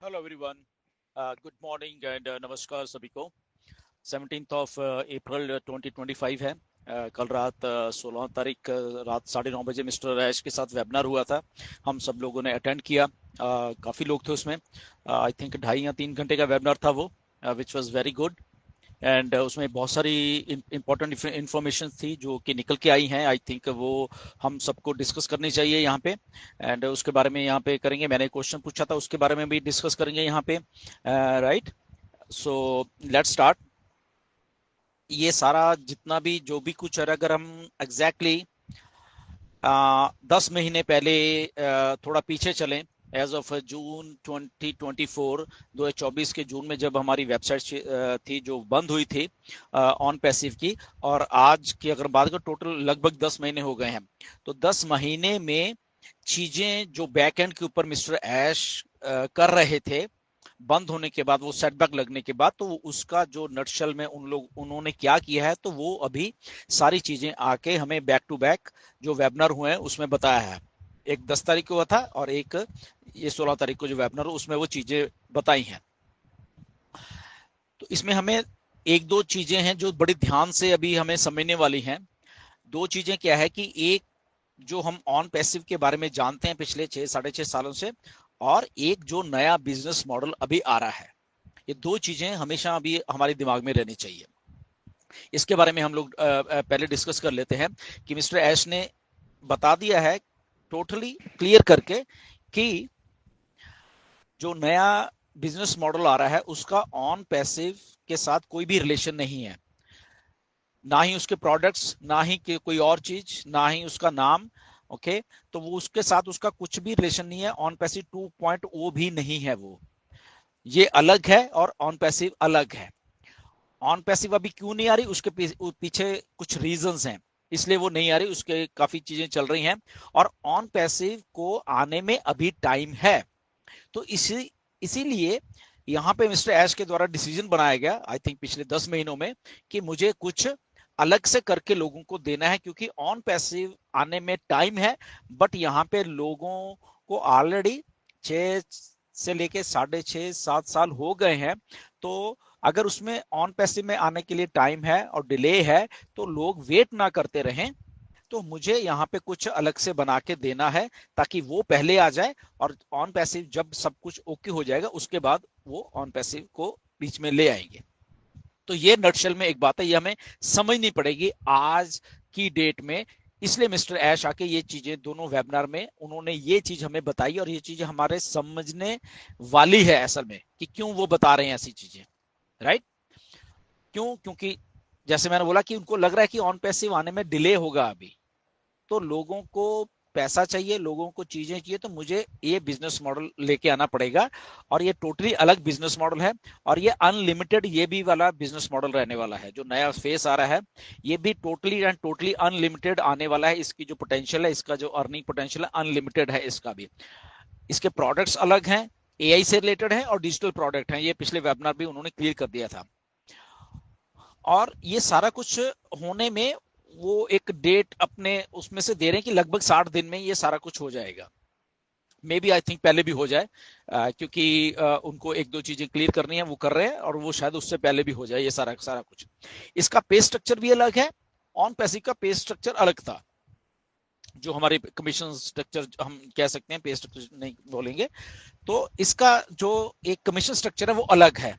Hello everyone, good morning and नमस्कार सभी को। 17th ऑफ अप्रैल 2025 है। कल रात 16 तारीख रात 9:30 बजे मिस्टर ऐश के साथ वेबिनार हुआ था। हम सब लोगों ने अटेंड किया। काफ़ी लोग थे उसमें। आई थिंक 2.5 या 3 घंटे का वेबिनार था वो, which was very good. And उसमें बहुत सारी इंपॉर्टेंट इंफॉर्मेशन थी जो कि निकल के आई हैं। आई थिंक वो हम सबको डिस्कस करनी चाहिए यहाँ पे। एंड उसके बारे में यहाँ पे करेंगे। मैंने क्वेश्चन पूछा था, उसके बारे में भी डिस्कस करेंगे यहाँ पे। Right, so let's start. ये सारा जितना भी जो भी कुछ है, अगर हम एग्जैक्टली 10 महीने पहले थोड़ा पीछे चलें, एज ऑफ जून 2024, 2024 के जून में जब हमारी वेबसाइट थी जो बंद हुई थी ऑन पैसिव की, और आज की अगर बात करें, टोटल लगभग 10 महीने हो गए हैं। तो 10 महीने में चीजें जो बैक एंड के ऊपर मिस्टर ऐश कर रहे थे, बंद होने के बाद, वो सेटबैक लगने के बाद, तो उसका जो नटशल में उन्होंने क्या किया है, तो वो अभी सारी चीजें आके हमें बैक टू बैक जो वेबिनार हुए हैं उसमें बताया है। एक 10 तारीख को हुआ था और एक ये 16 तारीख को जो वेबिनार उसमें वो चीजें बताई हैं। तो इसमें हमें एक दो चीजें हैं जो बड़ी ध्यान से अभी हमें समझने वाली हैं। दो चीजें क्या है कि एक, जो हम ऑन पैसिव के बारे में जानते हैं पिछले 6 साढ़े 6 सालों से, और एक जो नया बिजनेस मॉडल अभी आ रहा है। ये दो चीजें हमेशा अभी हमारे दिमाग में रहनी चाहिए। इसके बारे में हम लोग पहले डिस्कस कर लेते हैं कि मिस्टर ऐश ने बता दिया है टोटली क्लियर करके कि जो नया बिजनेस मॉडल आ रहा है उसका ऑन पैसिव के साथ कोई भी रिलेशन नहीं है। ना ही उसके प्रोडक्ट्स, ना ही कोई और चीज, ना ही उसका नाम। ओके, तो वो उसके साथ उसका कुछ भी रिलेशन नहीं है। ऑन पैसिव 2.0 भी नहीं है वो। ये अलग है और ऑन पैसिव अलग है। ऑन पैसिव अभी क्यों नहीं आ रही, उसके पीछे कुछ रीजंस हैं, इसलिए वो नहीं आ रही। उसके काफी चीजें चल रही हैं और ऑन पैसिव को आने में अभी टाइम है। तो इसीलिए यहाँ पे मिस्टर ऐश के द्वारा डिसीजन बनाया गया, आई थिंक पिछले 10 महीनों में, कि मुझे कुछ अलग से करके लोगों को देना है, क्योंकि ऑन पैसिव आने में टाइम है। बट यहाँ पे लोगों को ऑलरेडी 6 से लेके 6.5 7 साल हो गए हैं। तो अगर उसमें ऑन पैसिव में आने के लिए टाइम है और डिले है, तो लोग वेट ना करते रहें। तो मुझे यहाँ पे कुछ अलग से बना के देना है ताकि वो पहले आ जाए, और ऑन पैसिव जब सब कुछ ओके हो जाएगा उसके बाद वो ऑन पैसिव को बीच में ले आएंगे। तो ये नटशल में एक बात है, ये हमें समझनी पड़ेगी आज की डेट में। इसलिए मिस्टर ऐश आके ये चीजें दोनों वेबिनार में उन्होंने ये चीज हमें बताई, और ये चीजें हमारे समझने वाली है असल में कि क्यों वो बता रहे हैं ऐसी चीजें। राइट, क्यों? क्योंकि जैसे मैंने बोला कि उनको लग रहा है कि ऑन पैसिव आने में डिले होगा अभी। तो लोगों को पैसा चाहिए, लोगों को चीजें चाहिए, तो मुझे ये बिजनेस मॉडल लेके आना पड़ेगा। और ये टोटली अलग बिजनेस मॉडल है, और ये अनलिमिटेड ये भी वाला बिजनेस मॉडल रहने वाला है। जो नया फेस आ रहा है ये भी टोटली एंड टोटली अनलिमिटेड आने वाला है। इसकी जो पोटेंशियल है, इसका जो अर्निंग पोटेंशियल है, अनलिमिटेड है इसका भी। इसके प्रोडक्ट्स अलग हैं, एआई से रिलेटेड है और डिजिटल प्रोडक्ट हैं। ये पिछले वेबिनार भी उन्होंने क्लियर कर दिया था। और ये सारा कुछ होने में वो एक डेट अपने उसमें से दे रहे हैं कि लगभग 60 दिन में ये सारा कुछ हो जाएगा। मे बी आई थिंक पहले भी हो जाए, क्योंकि उनको एक दो चीजें क्लियर करनी है, वो कर रहे हैं, और वो शायद उससे पहले भी हो जाए ये सारा सारा कुछ। इसका पे स्ट्रक्चर भी अलग है। ऑन पैसिव का पे स्ट्रक्चर अलग था। जो हमारे कमीशन स्ट्रक्चर हम कह सकते हैं, पे स्ट्रक्चर नहीं बोलेंगे। तो इसका जो एक कमीशन स्ट्रक्चर है वो अलग है,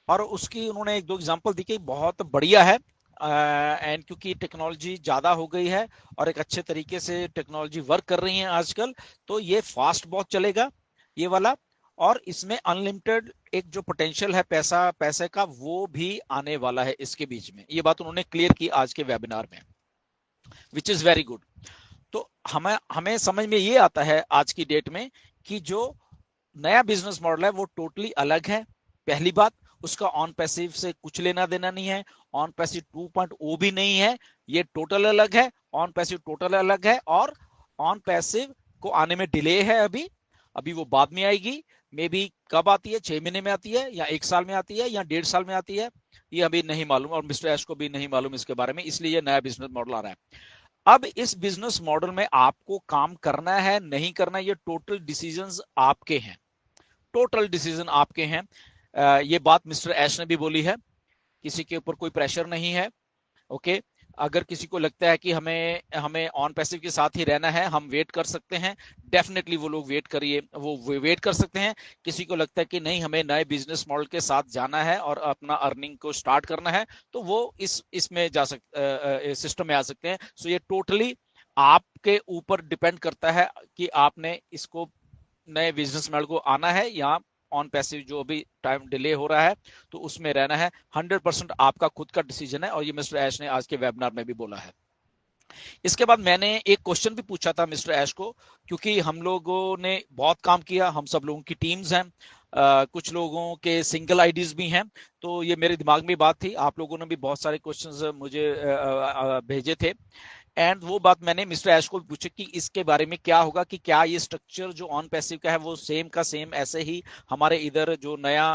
और उसकी उन्होंने एक दो एग्जांपल दी कि बहुत बढ़िया है। एंड क्योंकि टेक्नोलॉजी ज़्यादा हो गई है और एक अच्छे तरीके से टेक्नोलॉजी वर्क कर रही है आजकल, तो ये फास्ट बहुत चलेगा ये वाला। और इसमें अनलिमिटेड एक जो पोटेंशियल है पैसा पैसे का, वो भी आने वाला है इसके बीच में। ये बात उन्होंने क्लियर की आज के वेबिनार में, विच इज़ वेरी गुड। तो हमें हमें समझ में ये आता है आज की डेट में कि जो नया बिजनेस मॉडल है वो टोटली अलग है। पहली बात, उसका ऑन पैसिव से कुछ लेना देना नहीं है। ऑन पैसिव 2.0 भी नहीं है, ये टोटल अलग है। ऑन पैसिव टोटल अलग है, और ऑन पैसिव को आने में डिले है अभी। अभी वो बाद में आएगी। मे बी कब आती है, 6 महीने में आती है, या 1 साल में आती है, या 1.5 साल में आती है, ये अभी नहीं मालूम, और मिस्टर एश को भी नहीं मालूम इसके बारे में। इसलिए ये नया बिजनेस मॉडल आ रहा है। अब इस बिजनेस मॉडल में आपको काम करना है नहीं करना, ये टोटल डिसीजंस आपके हैं। टोटल डिसीजन आपके हैं। ये बात मिस्टर एश ने भी बोली है, किसी के ऊपर कोई प्रेशर नहीं है। ओके, अगर किसी को लगता है कि हमें हमें ऑन पैसिव के साथ ही रहना है, हम वेट कर सकते हैं, डेफिनेटली वो लोग वेट करिए, वो वेट कर सकते हैं। किसी को लगता है कि नहीं हमें नए बिजनेस मॉडल के साथ जाना है और अपना अर्निंग को स्टार्ट करना है, तो वो इसमें जा सिस्टम में आ सकते हैं। सो ये टोटली आपके ऊपर डिपेंड करता है कि आपने इसको नए बिजनेस मॉडल को आना है या ऑन पैसिव जो अभी टाइम डिले हो रहा है तो उसमें रहना है। 100% आपका खुद का डिसीजन है, और ये मिस्टर ऐश ने आज के वेबिनार में भी बोला है। इसके बाद मैंने एक क्वेश्चन भी पूछा था मिस्टर ऐश को, क्योंकि हम लोगों ने बहुत काम किया, हम सब लोगों की टीम्स हैं, कुछ लोगों के सिंगल आईडीज भी हैं, तो ये मेरे दिमाग में बात थी। आप लोगों ने भी बहुत सारे क्वेश्चंस मुझे भेजे थे, एंड वो बात मैंने मिस्टर ऐश को पूछी कि इसके बारे में क्या होगा, कि क्या ये स्ट्रक्चर जो ऑन पैसिव का है वो सेम का सेम ऐसे ही हमारे इधर जो नया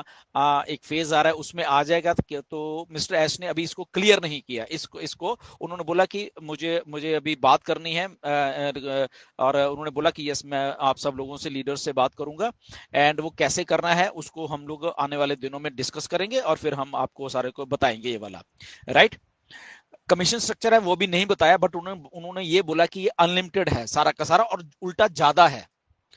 एक फेज आ रहा है उसमें आ जाएगा। तो मिस्टर ऐश ने अभी इसको क्लियर नहीं किया, इसको उन्होंने बोला कि मुझे मुझे अभी बात करनी है, और उन्होंने बोला कि यस मैं आप सब लोगों से, लीडर से बात करूंगा, एंड वो कैसे करना है उसको हम लोग आने वाले दिनों में डिस्कस करेंगे, और फिर हम आपको सारे को बताएंगे ये वाला, राइट। कमीशन स्ट्रक्चर है वो भी नहीं बताया, बट उन्होंने ये बोला कि ये अनलिमिटेड है सारा का सारा, और उल्टा ज्यादा है,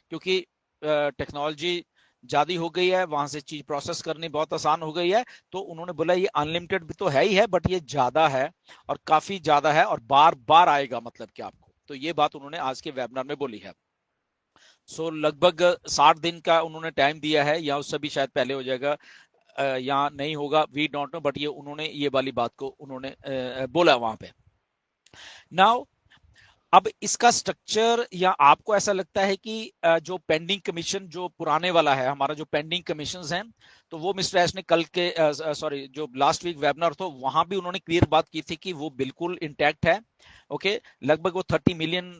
क्योंकि टेक्नोलॉजी ज्यादा हो गई है, वहां से चीज प्रोसेस करनी बहुत आसान हो गई है। तो उन्होंने बोला ये अनलिमिटेड भी तो है ही है, बट ये ज्यादा है, और काफी ज्यादा है, और बार बार आएगा मतलब कि आपको। तो ये बात उन्होंने आज के वेबिनार में बोली है। सो लगभग 60 दिन का उन्होंने टाइम दिया है, या उससे भी शायद पहले हो जाएगा या नहीं होगा, वी डोंट नो, बट ये उन्होंने ये वाली बात को उन्होंने बोला वहां पे। नाउ अब इसका स्ट्रक्चर, या आपको ऐसा लगता है कि जो पेंडिंग कमीशन जो पुराने वाला है, हमारा जो पेंडिंग कमीशंस हैं, तो वो मिस्टर एस ने कल के सॉरी जो लास्ट वीक वेबिनार था वहां भी उन्होंने क्लियर बात की थी कि वो बिल्कुल इंटैक्ट है। ओके, लगभग वो $30 मिलियन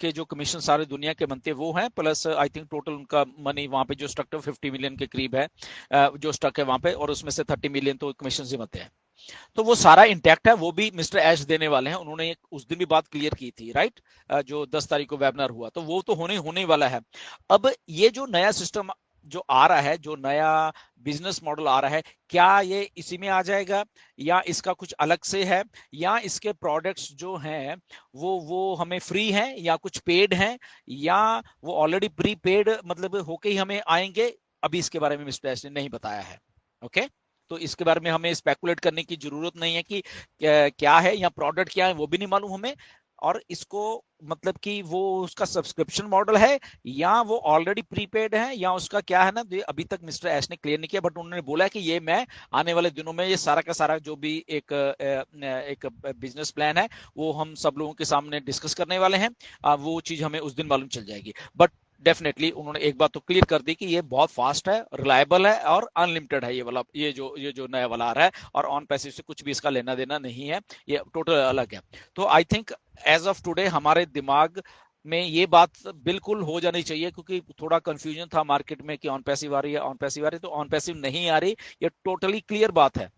के जो कमीशन सारे दुनिया के बनते वो हैं, प्लस आई थिंक टोटल उनका मनी वहां पे जो स्टक है 50 मिलियन के करीब है, जो स्टक है वहां पे, और उसमें से 30 मिलियन तो कमीशन ही बनते हैं। तो वो सारा इंटैक्ट है, वो भी मिस्टर ऐश देने वाले हैं, उन्होंने उस दिन भी बात क्लियर की थी, राइट। जो 10 तारीख को वेबिनार हुआ, तो वो तो होने होने वाला है। अब ये जो नया सिस्टम जो आ रहा है, जो नया बिजनेस मॉडल आ रहा है, क्या ये इसी में आ जाएगा, या इसका कुछ अलग से है, या इसके प्रोडक्ट्स जो हैं वो हमें फ्री हैं या कुछ पेड हैं, या वो ऑलरेडी प्री पेड मतलब होके ही हमें आएंगे, अभी इसके बारे में मिस्टर ऐश ने नहीं बताया है। ओके, तो इसके बारे में हमें स्पेकुलेट करने की जरूरत नहीं है कि क्या है या प्रोडक्ट क्या है, वो भी नहीं मालूम हमें। और इसको मतलब कि वो उसका सब्सक्रिप्शन मॉडल है, या वो ऑलरेडी प्रीपेड है, या उसका क्या है ना, अभी तक मिस्टर एश ने क्लियर नहीं किया, बट उन्होंने बोला कि ये मैं आने वाले दिनों में ये सारा का सारा जो भी एक बिजनेस प्लान है वो हम सब लोगों के सामने डिस्कस करने वाले हैं। वो चीज हमें उस दिन मालूम चल जाएगी, बट डेफिनेटली उन्होंने एक बात तो क्लियर कर दी कि ये बहुत फास्ट है, रिलायबल है, और अनलिमिटेड है ये वाला, ये जो नया वाला आ रहा है, और ऑन पैसिव से कुछ भी इसका लेना देना नहीं है, ये टोटल अलग है। तो I think as of today हमारे दिमाग में ये बात बिल्कुल हो जानी चाहिए, क्योंकि थोड़ा कंफ्यूजन था मार्केट में कि ऑन पैसिव आ रही है, ऑन पैसिव आ रही है, तो ऑन पैसिव नहीं आ रही, ये टोटली क्लियर बात है,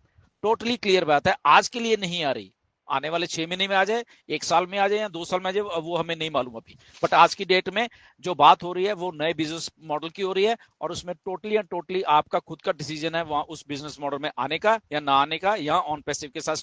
टोटली क्लियर बात है, आज के लिए नहीं आ रही। आने वाले 6 महीने में आ जाए, 1 साल में आ जाए, या 2 साल में आ जाए, वो हमें नहीं मालूम अभी, बट आज की डेट में जो बात हो रही है वो नए बिजनेस मॉडल की हो रही है, और उसमें टोटली एंड टोटली आपका खुद का डिसीजन है वहां उस बिजनेस मॉडल में आने का या ना आने का, या ऑन पैसिव के साथ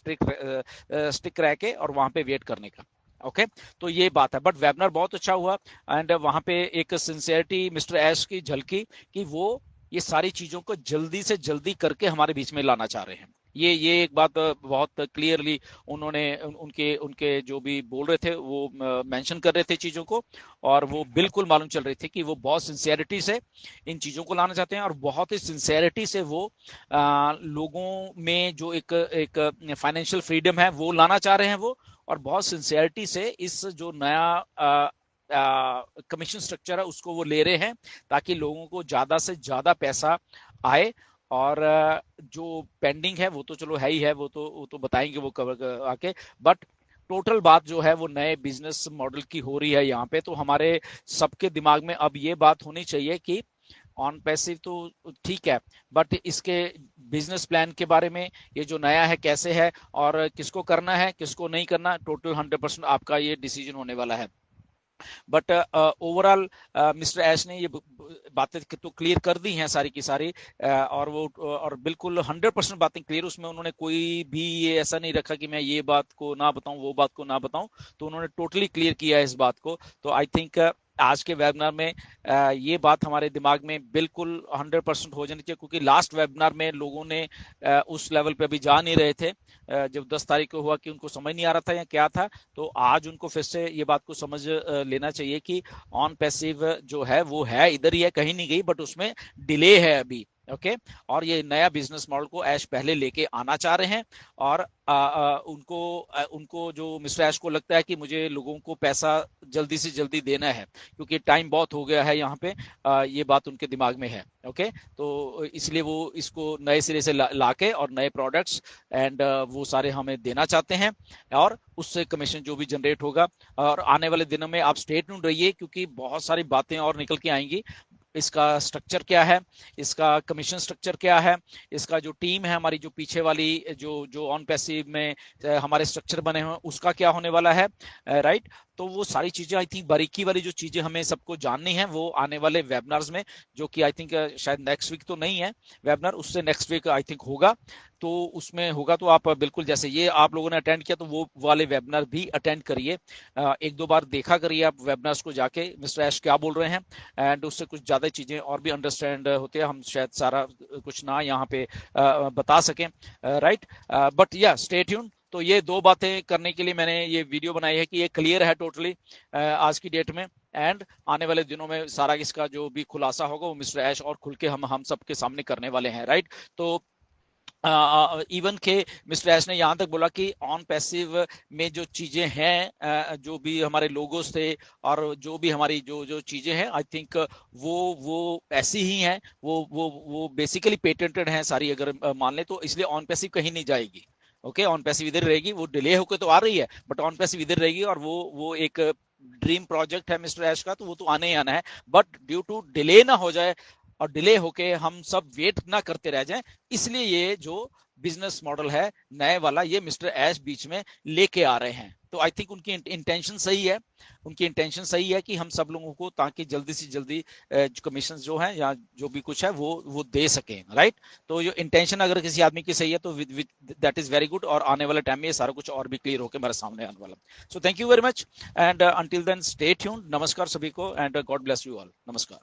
स्टिक रह के और वहां पे वेट करने का। ओके, तो ये बात है, बट वेबिनार बहुत अच्छा हुआ, एंड वहां पे एक सिंसियरिटी मिस्टर एश की झलकी कि वो ये सारी चीजों को जल्दी से जल्दी करके हमारे बीच में लाना चाह रहे हैं। ये एक बात बहुत क्लियरली उन्होंने उनके उनके जो भी बोल रहे थे वो मेंशन कर रहे थे चीजों को, और वो बिल्कुल मालूम चल रही थी कि वो बहुत सिंसियरिटी से इन चीजों को लाना चाहते हैं, और बहुत ही सिंसियरिटी से वो लोगों में जो एक फाइनेंशियल फ्रीडम है वो लाना चाह रहे हैं वो, और बहुत सिंसियरिटी से इस जो नया कमीशन स्ट्रक्चर है उसको वो ले रहे हैं, ताकि लोगों को ज्यादा से ज्यादा पैसा आए। और जो पेंडिंग है वो तो चलो है ही है, वो तो बताएंगे वो कवर आके, बट टोटल बात जो है वो नए बिजनेस मॉडल की हो रही है यहाँ पे। तो हमारे सबके दिमाग में अब ये बात होनी चाहिए कि ऑन पैसिव तो ठीक है, बट इसके बिजनेस प्लान के बारे में, ये जो नया है कैसे है, और किसको करना है किसको नहीं करना, टोटल 100% आपका ये डिसीजन होने वाला है। बट ओवरऑल मिस्टर ऐश ने ये बातें तो क्लियर कर दी हैं सारी की सारी, और वो और बिल्कुल 100% बातें क्लियर, उसमें उन्होंने कोई भी ये ऐसा नहीं रखा कि मैं ये बात को ना बताऊं वो बात को ना बताऊं, तो उन्होंने टोटली क्लियर किया है इस बात को। तो आई थिंक आज के वेबिनार में ये बात हमारे दिमाग में बिल्कुल 100% हो जानी चाहिए, क्योंकि लास्ट वेबिनार में लोगों ने उस लेवल पे अभी जा नहीं रहे थे, जब 10 तारीख को हुआ कि उनको समझ नहीं आ रहा था या क्या था, तो आज उनको फिर से ये बात को समझ लेना चाहिए कि ऑन पैसिव जो है वो है इधर ही है, कहीं नहीं गई, बट उसमें डिले है अभी। ओके, और ये नया बिजनेस मॉडल को ऐश पहले लेके आना चाह रहे हैं, और उनको जो मिस्टर ऐश को लगता है कि मुझे लोगों को पैसा जल्दी से जल्दी देना है, क्योंकि टाइम बहुत हो गया है यहाँ पे, ये बात उनके दिमाग में है। ओके, तो इसलिए वो इसको नए सिरे से लाके और नए प्रोडक्ट्स एंड वो सारे हमें देना चाहते हैं, और उससे कमीशन जो भी जनरेट होगा। और आने वाले दिनों में आप स्टे ट्यून्ड रहिए, क्योंकि बहुत सारी बातें और निकल के आएंगी। इसका स्ट्रक्चर क्या है, इसका कमीशन स्ट्रक्चर क्या है, इसका जो टीम है हमारी, जो पीछे वाली जो जो ऑन पैसिव में हमारे स्ट्रक्चर बने हुए उसका क्या होने वाला है, राइट। तो वो सारी चीजें आई थिंक बारीकी वाली जो चीजें हमें सबको जाननी है, वो आने वाले वेबिनार्स में, जो कि आई थिंक शायद नेक्स्ट वीक तो नहीं है वेबिनार, उससे नेक्स्ट वीक आई थिंक होगा, तो उसमें होगा। तो आप बिल्कुल जैसे ये आप लोगों ने अटेंड किया, तो वो वाले वेबिनार भी अटेंड करिए, एक दो बार देखा करिए आप वेबिनार्स को जाके मिस्टर ऐश क्या बोल रहे हैं, एंड उससे कुछ ज्यादा चीजें और भी अंडरस्टैंड होते हैं। हम शायद सारा कुछ ना यहाँ पे बता सकें, राइट, बट या स्टे ट्यून्ड। तो ये दो बातें करने के लिए मैंने ये वीडियो बनाई है कि ये क्लियर है टोटली आज की डेट में, एंड आने वाले दिनों में सारा इसका जो भी खुलासा होगा वो मिस्टर ऐश और खुल के हम सबके सामने करने वाले हैं, राइट। तो इवन के मिस्टर एस ने यहाँ तक बोला कि ऑन पैसिव में जो चीजें हैं, जो भी हमारे लोगोस थे और जो भी हमारी जो जो चीजें हैं, आई थिंक वो ऐसी ही हैं, वो बेसिकली पेटेंटेड हैं सारी, अगर मान ले तो, इसलिए ऑन पैसिव कहीं नहीं जाएगी। ओके, ऑन पैसिव इधर रहेगी, वो डिले होकर तो आ रही है, बट ऑन पैसिव इधर रहेगी, और वो एक ड्रीम प्रोजेक्ट है मिस्टर ऐश का, तो वो तो आने ही आना है, बट ड्यू टू डिले ना हो जाए और डिले होके हम सब वेट ना करते रह जाएं, इसलिए ये जो बिजनेस मॉडल है नए वाला, ये मिस्टर ऐश बीच में लेके आ रहे हैं। तो आई थिंक उनकी इंटेंशन सही है, उनकी इंटेंशन सही है कि हम सब लोगों को ताकि जल्दी से जल्दी कमीशन जो है या जो भी कुछ है वो दे सकें, राइट। तो जो इंटेंशन अगर किसी आदमी की सही है तो दैट इज वेरी गुड, और आने वाले टाइम में ये सारा कुछ और भी क्लियर होकर हमारे सामने आने वाला। So thank you very much, and until then stay tuned. नमस्कार सभी को, and God bless you all. नमस्कार।